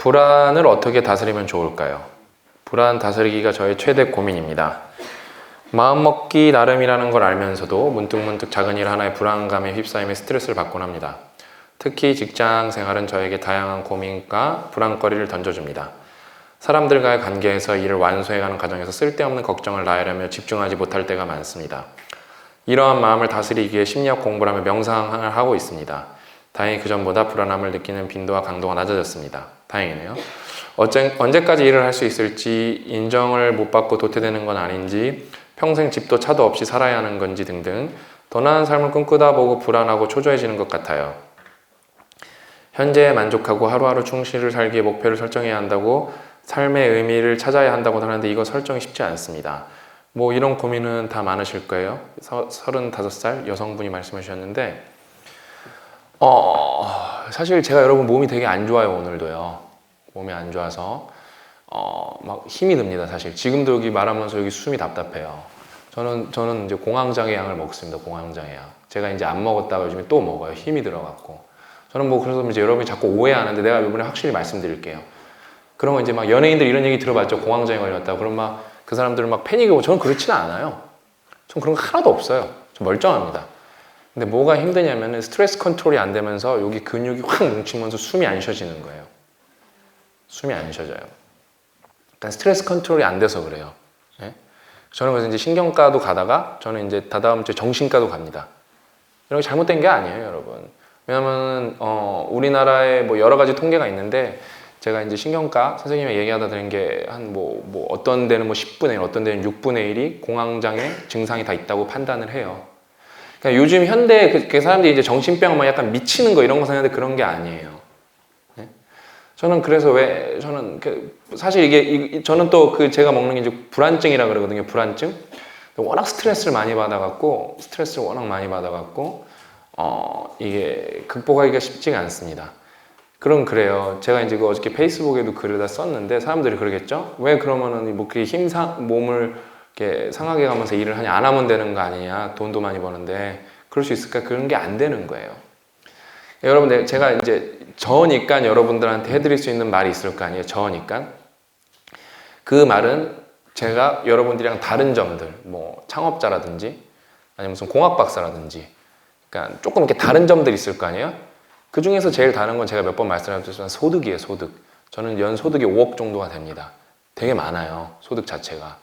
불안을 어떻게 다스리면 좋을까요? 불안 다스리기가 저의 최대 고민입니다. 마음먹기 나름이라는 걸 알면서도 문득문득 작은 일 하나의 불안감에 휩싸이며 스트레스를 받곤 합니다. 특히 직장 생활은 저에게 다양한 고민과 불안거리를 던져줍니다. 사람들과의 관계에서 일을 완수해가는 과정에서 쓸데없는 걱정을 나열하며 집중하지 못할 때가 많습니다. 이러한 마음을 다스리기 위해 심리학 공부를 하며 명상을 하고 있습니다. 다행히 그전보다 불안함을 느끼는 빈도와 강도가 낮아졌습니다. 다행이네요. 언제까지 일을 할 수 있을지, 인정을 못 받고 도태되는 건 아닌지, 평생 집도 차도 없이 살아야 하는 건지 등등 더 나은 삶을 꿈꾸다 보고 불안하고 초조해지는 것 같아요. 현재에 만족하고 하루하루 충실을 살기에 목표를 설정해야 한다고, 삶의 의미를 찾아야 한다고 하는데 이거 설정이 쉽지 않습니다. 뭐 이런 고민은 다 많으실 거예요. 35살 여성분이 말씀해 주셨는데 사실 제가 여러분 몸이 되게 안 좋아요. 오늘도요. 몸이 안 좋아서 막 힘이 듭니다. 사실 지금도 여기 말하면서 여기 숨이 답답해요. 저는 이제 공황장애 약을 먹습니다. 공황장애 약. 제가 이제 안 먹었다가 요즘에 또 먹어요. 힘이 들어갖고. 저는 뭐 그래서 이제 여러분이 자꾸 오해하는데 내가 이번에 확실히 말씀드릴게요. 그런 거 이제 막 연예인들 이런 얘기 들어봤죠. 공황장애 걸렸다고. 그럼 막 그 사람들은 막 패닉이고 저는 그렇지는 않아요. 전 그런 거 하나도 없어요. 전 멀쩡합니다. 근데 뭐가 힘드냐면은 스트레스 컨트롤이 안 되면서 여기 근육이 확 뭉치면서 숨이 안 쉬어지는 거예요. 숨이 안 쉬어져요. 그러니까 스트레스 컨트롤이 안 돼서 그래요. 네? 저는 그래서 이제 신경과도 가다가 저는 이제 다다음 주에 정신과도 갑니다. 이런 게 잘못된 게 아니에요, 여러분. 왜냐면 우리나라에 뭐 여러 가지 통계가 있는데 제가 이제 신경과 선생님이 얘기하다 들은 게 한 뭐 어떤 데는 뭐 10분의 1, 어떤 데는 6분의 1이 공황장애 증상이 다 있다고 판단을 해요. 그러니까 요즘 현대 그 사람들이 이제 정신병 막 약간 미치는 거 이런 거 생각하는데 그런 게 아니에요. 네? 저는 그래서 저는 사실 이게 저는 또 그 제가 먹는 게 이제 불안증이라 그러거든요. 불안증. 워낙 스트레스를 많이 받아갖고 이게 극복하기가 쉽지가 않습니다. 그럼 그래요. 제가 이제 어저께 페이스북에도 글을 다 썼는데 사람들이 그러겠죠? 왜 그러면은 뭐 그게 몸을 이렇게 상하게 가면서 일을 하냐, 안 하면 되는 거 아니냐, 돈도 많이 버는데 그럴 수 있을까? 그런 게 안 되는 거예요. 여러분들 제가 이제 저니까 여러분들한테 해드릴 수 있는 말이 있을 거 아니에요. 저니까 그 말은 제가 여러분들이랑 다른 점들, 뭐 창업자라든지 아니면 무슨 공학 박사라든지, 그러니까 조금 이렇게 다른 점들이 있을 거 아니에요. 그 중에서 제일 다른 건 제가 몇 번 말씀드렸지만 소득이에요. 소득. 저는 연 소득이 5억 정도가 됩니다. 되게 많아요. 소득 자체가.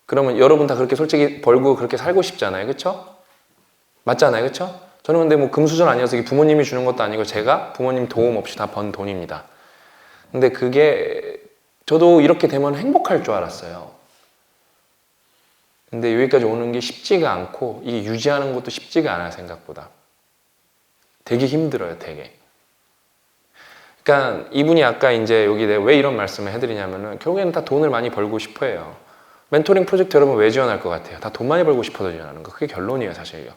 그러면 여러분 다 그렇게 솔직히 벌고 그렇게 살고 싶잖아요. 그쵸? 맞잖아요. 그쵸? 저는 근데 뭐 금수저 아니어서 부모님이 주는 것도 아니고 제가 부모님 도움 없이 다 번 돈입니다. 근데 그게 저도 이렇게 되면 행복할 줄 알았어요. 근데 여기까지 오는 게 쉽지가 않고 이게 유지하는 것도 쉽지가 않아요. 생각보다. 되게 힘들어요. 되게. 그러니까 이분이 아까 이제 여기 내가 왜 이런 말씀을 해드리냐면은 결국에는 다 돈을 많이 벌고 싶어 해요. 멘토링 프로젝트 여러분 왜 지원할 것 같아요? 다 돈 많이 벌고 싶어서 지원하는 거. 그게 결론이에요. 사실요.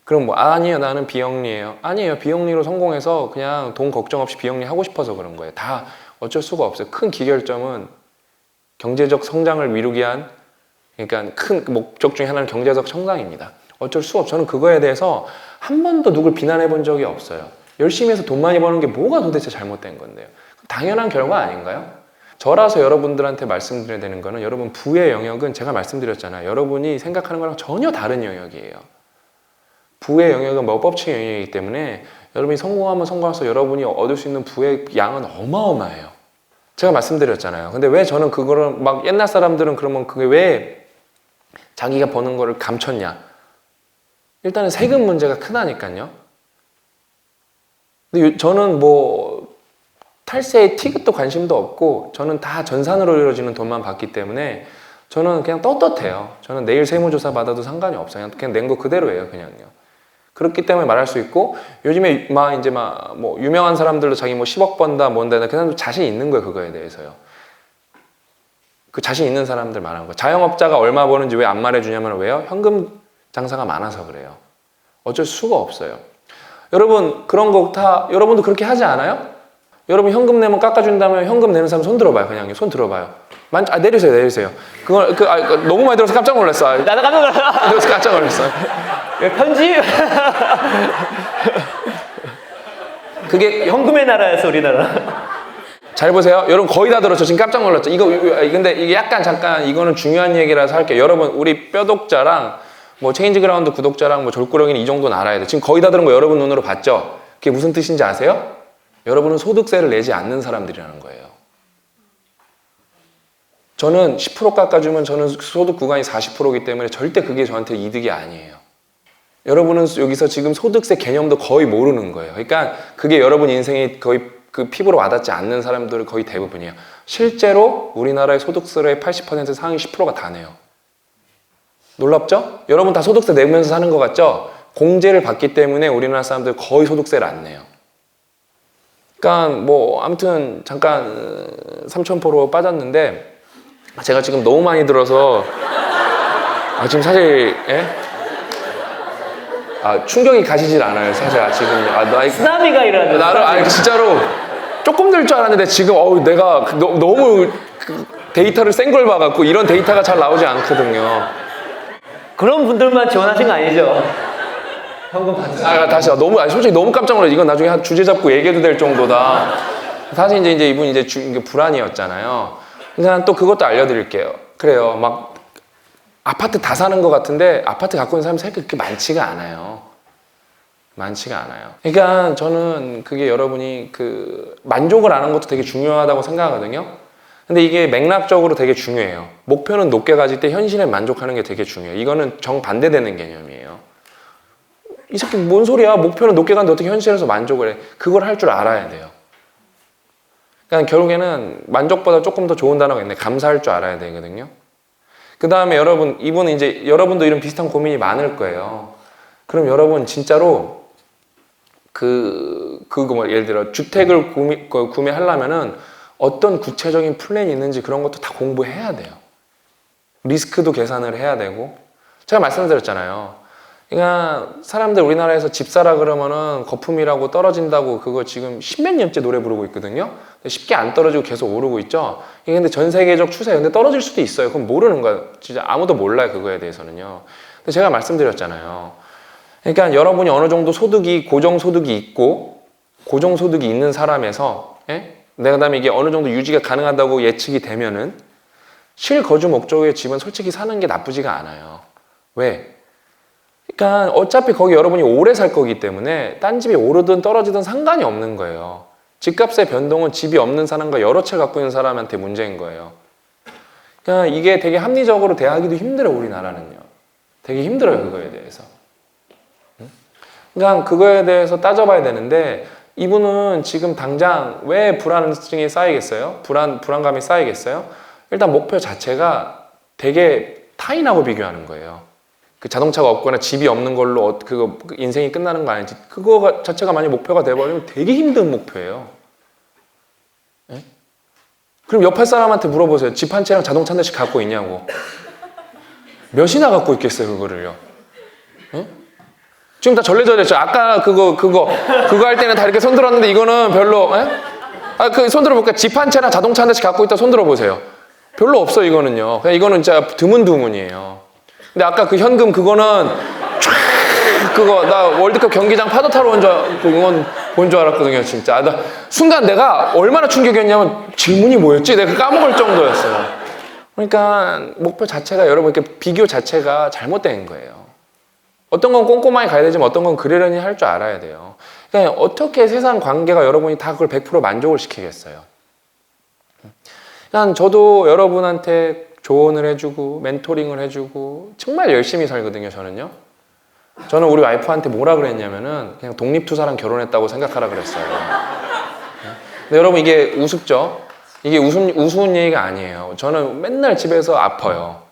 그럼 뭐 아니에요. 나는 비영리예요. 아니에요. 비영리로 성공해서 그냥 돈 걱정 없이 비영리 하고 싶어서 그런 거예요. 다 어쩔 수가 없어요. 큰 기결점은 경제적 성장을 이루기 위한, 그러니까 큰 목적 중에 하나는 경제적 성장입니다. 어쩔 수 없어요. 저는 그거에 대해서 한 번도 누굴 비난해 본 적이 없어요. 열심히 해서 돈 많이 버는 게 뭐가 도대체 잘못된 건데요? 당연한 결과 아닌가요? 저라서 여러분들한테 말씀드려야 되는 거는 여러분 부의 영역은 제가 말씀드렸잖아요. 여러분이 생각하는 거랑 전혀 다른 영역이에요. 부의 영역은 법칙의 영역이기 때문에 여러분이 성공하면 성공해서 여러분이 얻을 수 있는 부의 양은 어마어마해요. 제가 말씀드렸잖아요. 근데 왜 저는 그거를 막 옛날 사람들은 그러면 그게 왜 자기가 버는 거를 감췄냐? 일단은 세금 문제가 크다니까요. 근데 저는 뭐 탈세에 티격도 관심도 없고 저는 다 전산으로 이루어지는 돈만 받기 때문에 저는 그냥 떳떳해요. 저는 내일 세무조사 받아도 상관이 없어요. 그냥 낸 거 그대로예요. 그냥요. 그렇기 때문에 말할 수 있고 요즘에 뭐 유명한 사람들도 자기 뭐 10억 번다 뭔다 그 사람도 자신 있는 거예요. 그거에 대해서요. 그 자신 있는 사람들 말하는 거예요. 자영업자가 얼마 버는지 왜 안 말해주냐면 왜요? 현금 장사가 많아서 그래요. 어쩔 수가 없어요. 여러분 그런 거 다 여러분도 그렇게 하지 않아요? 여러분 현금 내면 깎아준다면 현금 내는 사람 손 들어봐요. 그냥 손 들어봐요. 내리세요. 그걸 너무 많이 들어서 깜짝 놀랐어. 나도 깜짝 놀랐어. 깜짝 놀랐어. 편지? 그게 현금의 나라였어, 우리나라. 잘 보세요. 여러분 거의 다 들었죠? 지금 깜짝 놀랐죠? 근데 이게 약간 잠깐 이거는 중요한 얘기라서 할게요. 여러분 우리 뼈독자랑 뭐 체인지 그라운드 구독자랑 뭐 졸꾸러기는 이 정도는 알아야 돼. 지금 거의 다 들은 거 여러분 눈으로 봤죠? 그게 무슨 뜻인지 아세요? 여러분은 소득세를 내지 않는 사람들이라는 거예요. 저는 10% 깎아주면 저는 소득 구간이 40%이기 때문에 절대 그게 저한테 이득이 아니에요. 여러분은 여기서 지금 소득세 개념도 거의 모르는 거예요. 그러니까 그게 여러분 인생이 거의 그 피부로 와닿지 않는 사람들은 거의 대부분이에요. 실제로 우리나라의 소득세의 80% 상위 10%가 다 내요. 놀랍죠? 여러분 다 소득세 내면서 사는 것 같죠? 공제를 받기 때문에 우리나라 사람들 거의 소득세를 안 내요. 그러니까 뭐 아무튼 잠깐 삼천포로 빠졌는데 제가 지금 너무 많이 들어서 지금 사실 충격이 가시질 않아요. 사실 지금 쓰나미가 일어나죠. 나를 진짜로 조금 들 줄 알았는데 지금 내가 너무 데이터를 센 걸 봐갖고 이런 데이터가 잘 나오지 않거든요. 그런 분들만 지원하신 거 아니죠? 현금 받으세요. 다시 솔직히 너무 깜짝 놀랐어요. 이건 나중에 한 주제 잡고 얘기해도 될 정도다. 사실 이제 이분이 이게 불안이었잖아요. 근데 난 또 그것도 알려드릴게요. 그래요. 막 아파트 다 사는 것 같은데 아파트 갖고 있는 사람이 생각보다 그렇게 많지가 않아요. 많지가 않아요. 그러니까 저는 그게 여러분이 만족을 하는 것도 되게 중요하다고 생각하거든요. 근데 이게 맥락적으로 되게 중요해요. 목표는 높게 가질 때 현실에 만족하는 게 되게 중요해요. 이거는 정반대되는 개념이에요. 이 새끼 뭔 소리야? 목표는 높게 가는데 어떻게 현실에서 만족을 해? 그걸 할 줄 알아야 돼요. 그러니까 결국에는 만족보다 조금 더 좋은 단어가 있는데 감사할 줄 알아야 되거든요. 그 다음에 이분은 이제 여러분도 이런 비슷한 고민이 많을 거예요. 그럼 여러분 진짜로 예를 들어 주택을 구매하려면은 어떤 구체적인 플랜이 있는지 그런 것도 다 공부해야 돼요. 리스크도 계산을 해야 되고. 제가 말씀드렸잖아요. 그러니까 사람들 우리나라에서 집 사라 그러면은 거품이라고 떨어진다고 그거 지금 십몇 년째 노래 부르고 있거든요. 쉽게 안 떨어지고 계속 오르고 있죠. 이게 근데 전 세계적 추세예요. 근데 떨어질 수도 있어요. 그럼 모르는 거야. 진짜 아무도 몰라요. 그거에 대해서는요. 근데 제가 말씀드렸잖아요. 그러니까 여러분이 어느 정도 고정소득이 있고 고정소득이 있는 사람에서 그다음에 이게 어느 정도 유지가 가능하다고 예측이 되면은 실거주 목적의 집은 솔직히 사는 게 나쁘지가 않아요. 왜? 그러니까 어차피 거기 여러분이 오래 살 거기 때문에 딴 집이 오르든 떨어지든 상관이 없는 거예요. 집값의 변동은 집이 없는 사람과 여러 채 갖고 있는 사람한테 문제인 거예요. 그러니까 이게 되게 합리적으로 대하기도 힘들어요. 우리나라는요. 되게 힘들어요. 그거에 대해서. 그러니까 그거에 대해서 따져봐야 되는데 이분은 지금 당장 왜 불안증이 쌓이겠어요? 불안감이 쌓이겠어요? 일단 목표 자체가 되게 타인하고 비교하는 거예요. 그 자동차가 없거나 집이 없는 걸로 인생이 끝나는 거 아니지. 그거 자체가 만약 목표가 돼버리면 되게 힘든 목표예요. 그럼 옆에 사람한테 물어보세요. 집 한 채랑 자동차 한 대씩 갖고 있냐고. 몇이나 갖고 있겠어요, 그거를요. 지금 다 전래전했죠. 아까 그거 할 때는 다 이렇게 손들었는데 이거는 별로. 손들어 볼까요? 집 한 채나 자동차 한 대씩 갖고 있다 손들어 보세요. 별로 없어 이거는요. 그냥 이거는 진짜 드문드문이에요. 근데 아까 그 현금 그거는 나 월드컵 경기장 파도 타러 온 줄 알았거든요, 진짜. 순간 내가 얼마나 충격이었냐면 질문이 뭐였지? 내가 까먹을 정도였어요. 그러니까 목표 자체가 여러분 이렇게 비교 자체가 잘못된 거예요. 어떤 건 꼼꼼하게 가야 되지만 어떤 건 그러려니 할 줄 알아야 돼요. 그러니까 어떻게 세상 관계가 여러분이 다 그걸 100% 만족을 시키겠어요. 그냥 저도 여러분한테 조언을 해주고 멘토링을 해주고 정말 열심히 살거든요. 저는 우리 와이프한테 뭐라 그랬냐면은 그냥 독립투사랑 결혼했다고 생각하라 그랬어요. 근데 여러분 이게 우습죠? 이게 우스운 얘기가 아니에요. 저는 맨날 집에서 아파요.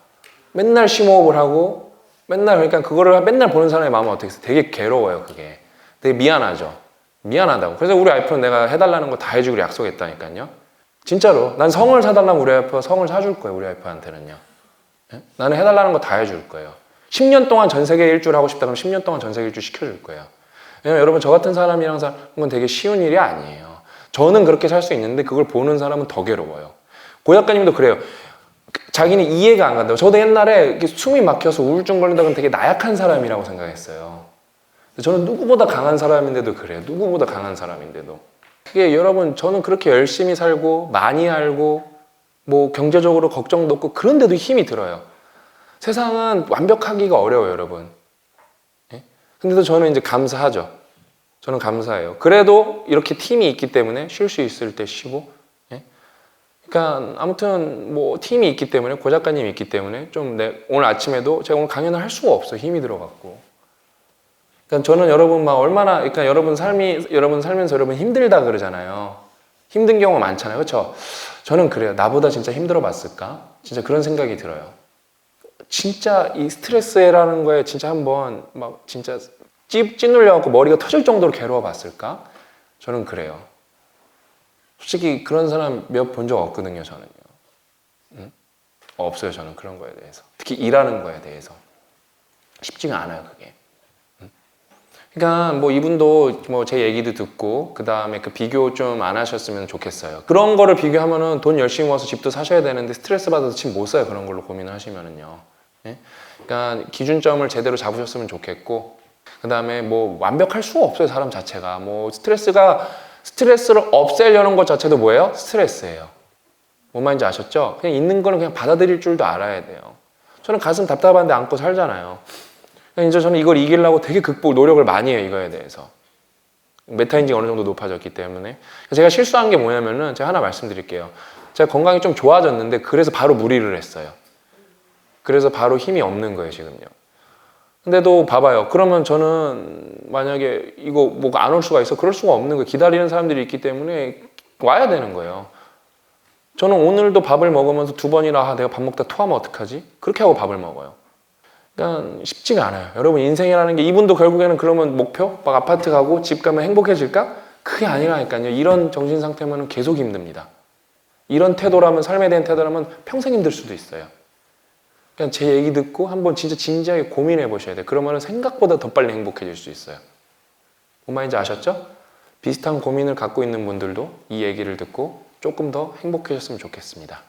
맨날 심호흡을 하고 그러니까 그거를 맨날 보는 사람의 마음은 어떻게 있어요? 되게 괴로워요, 그게. 되게 미안하죠. 미안하다고. 그래서 우리 와이프는 내가 해달라는 거 다 해주기로 약속했다니까요. 진짜로. 난 성을 사달라면 우리 와이프가 성을 사줄 거예요, 우리 와이프한테는요. 나는 해달라는 거 다 해줄 거예요. 10년 동안 전 세계 일주를 하고 싶다 그러면 10년 동안 전 세계 일주 시켜줄 거예요. 왜냐면 여러분 저 같은 사람이랑 사는 건 되게 쉬운 일이 아니에요. 저는 그렇게 살 수 있는데 그걸 보는 사람은 더 괴로워요. 고 작가님도 그래요. 자기는 이해가 안 간다고. 저도 옛날에 이렇게 숨이 막혀서 우울증 걸린다 그러면 되게 나약한 사람이라고 생각했어요. 저는 누구보다 강한 사람인데도 그래요. 누구보다 강한 사람인데도. 그게 여러분, 저는 그렇게 열심히 살고 많이 알고 뭐 경제적으로 걱정도 없고 그런데도 힘이 들어요. 세상은 완벽하기가 어려워요, 여러분. 예? 근데도 저는 이제 감사하죠. 저는 감사해요. 그래도 이렇게 팀이 있기 때문에 쉴 수 있을 때 쉬고, 예? 그러니까 아무튼 뭐 팀이 있기 때문에, 고 작가님이 있기 때문에 좀 오늘 아침에도 제가 오늘 강연을 할 수가 없어요. 힘이 들어갖고. 그러니까 저는 여러분 막 얼마나, 그러니까 여러분 살면서 여러분 힘들다 그러잖아요. 힘든 경우 많잖아요, 그렇죠? 저는 그래요. 나보다 진짜 힘들어 봤을까? 진짜 그런 생각이 들어요. 진짜 이 스트레스라는 거에 진짜 한번 막 진짜 찌눌려갖고 머리가 터질 정도로 괴로워 봤을까? 저는 그래요. 솔직히 그런 사람 몇 본 적 없거든요, 저는요. 응? 없어요, 저는 그런 거에 대해서. 특히 일하는 거에 대해서. 쉽지가 않아요, 그게. 그러니까 뭐 이분도 뭐 제 얘기도 듣고 그 다음에 그 비교 좀 안 하셨으면 좋겠어요. 그런 거를 비교하면은 돈 열심히 모아서 집도 사셔야 되는데 스트레스 받아서 집 못 사요. 그런 걸로 고민을 하시면은요. 예? 그러니까 기준점을 제대로 잡으셨으면 좋겠고 그 다음에 뭐 완벽할 수가 없어요. 사람 자체가 뭐 스트레스를 없애려는 것 자체도 뭐예요? 스트레스예요. 뭔 말인지 아셨죠? 그냥 있는 거는 그냥 받아들일 줄도 알아야 돼요. 저는 가슴 답답한데 안고 살잖아요. 이제 저는 이걸 이기려고 되게 노력을 많이 해요, 이거에 대해서. 메타인지가 어느 정도 높아졌기 때문에. 제가 실수한 게 뭐냐면은, 제가 하나 말씀드릴게요. 제가 건강이 좀 좋아졌는데, 그래서 바로 무리를 했어요. 그래서 바로 힘이 없는 거예요, 지금요. 근데도 봐봐요. 그러면 저는 만약에 이거 뭐가 안 올 수가 있어? 그럴 수가 없는 거예요. 기다리는 사람들이 있기 때문에 와야 되는 거예요. 저는 오늘도 밥을 먹으면서 2번이나 내가 밥 먹다 토하면 어떡하지? 그렇게 하고 밥을 먹어요. 그러니까 쉽지가 않아요. 여러분 인생이라는 게 이분도 결국에는 그러면 목표? 막 아파트 가고 집 가면 행복해질까? 그게 아니라니까요. 이런 정신 상태면 계속 힘듭니다. 이런 태도라면 삶에 대한 태도라면 평생 힘들 수도 있어요. 그냥 제 얘기 듣고 한번 진짜 진지하게 고민해 보셔야 돼요. 그러면 생각보다 더 빨리 행복해질 수 있어요. 뭔 말인지 아셨죠? 비슷한 고민을 갖고 있는 분들도 이 얘기를 듣고 조금 더 행복해졌으면 좋겠습니다.